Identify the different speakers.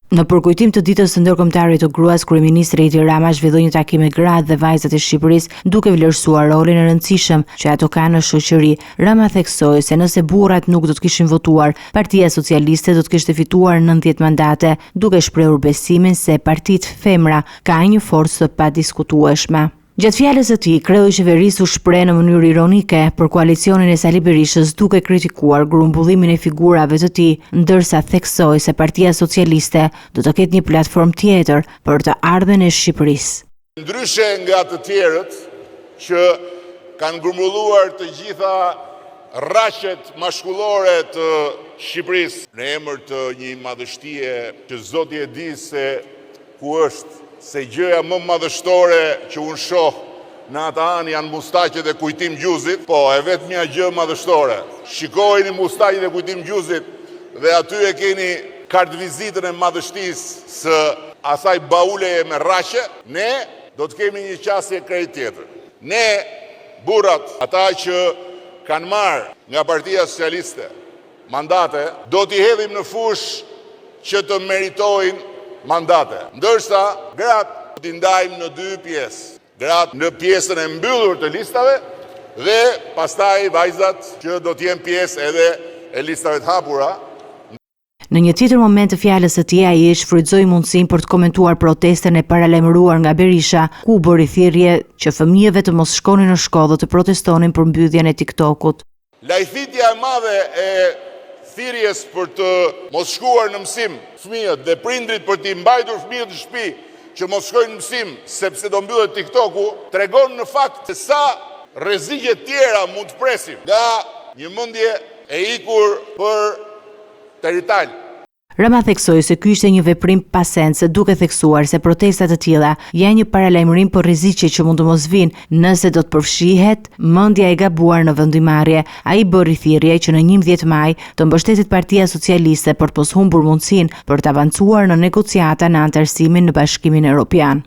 Speaker 1: Në përkujtim të ditës së ndërkombëtare të gruas, kryeministri Edi Rama zhvilloi një takim me gratë dhe vajzat e Shqipërisë, duke vlerësuar rolin e rëndësishëm që ato kanë në shoqëri. Rama theksoi se nëse burrat nuk do të kishin votuar, Partia Socialiste do të kishte fituar 90 mandate, duke shprehur besimin se partitë femra kanë një forcë të padiskutueshme. Gjatë fjalës së tij, kreu i qeverisë u shpreh në mënyrë ironike për koalicionin e Sali Berishës, duke kritikuar grumbullimin e figurave të tij, ndërsa theksoi se Partia Socialiste do të ketë një platformë tjetër për të ardhmen e Shqipërisë.
Speaker 2: Ndryshe nga të tjerët që kanë grumbulluar të gjitha rraqet mashkullore të Shqipërisë në emër të një madhështie që Zoti e di se ku është, se gjëja më madhështore që unë shoh në ata anë janë mustaqet e Kujtim Gjuzit, po e vetmja gjë madhështore. Shikojini mustaqet e Kujtim Gjuzit dhe aty e keni kartë vizitën e madhështisë së asaj bauleje me rraqe. Ne do të kemi një qasje krejt tjetër. Ne, burrat, ata që kanë marrë nga Partia Socialiste mandate, do t'i hedhim në fush që të meritojnë mandate. Ndërsa, gratë t'i ndajmë në 2 pjesë. Gratë në pjesën e mbyllur të listave dhe pastaj vajzat që do t'jenë pjesë edhe e listave të hapura.
Speaker 1: Në një tjetër moment të fjalës së tij, ai e shfrytëzoi mundësinë për të komentuar protestën e paralajmëruar nga Berisha, ku u bëri thirrje që fëmijëve të mos shkonin në shkollë dhe të protestonin për mbylljen e TikTokut.
Speaker 2: Lajthitja e madhe e thirrjes për të mos shkuar në mësim fëmijët dhe prindrit për t'i mbajtur fëmijët në shtëpi që mos shkojnë në mësim sepse do mbyllet TikToku, tregon në fakt se sa rreziqe tjera mund të presim nga një mendje e ikur për territal.
Speaker 1: Rama theksoi se ky ishte një veprim pasence, duke theksuar se protestat të tilla janë një paralajmërim për rreziqe që mund të mos vinë nëse do të përfshihet mendja e gabuar në vendimarrje. Ai bëri thirrje që në 11 maj të mbështetet Partia Socialiste për të mos humbur mundësinë për të avancuar në negociata në anëtarësimin në Bashkimin Evropian.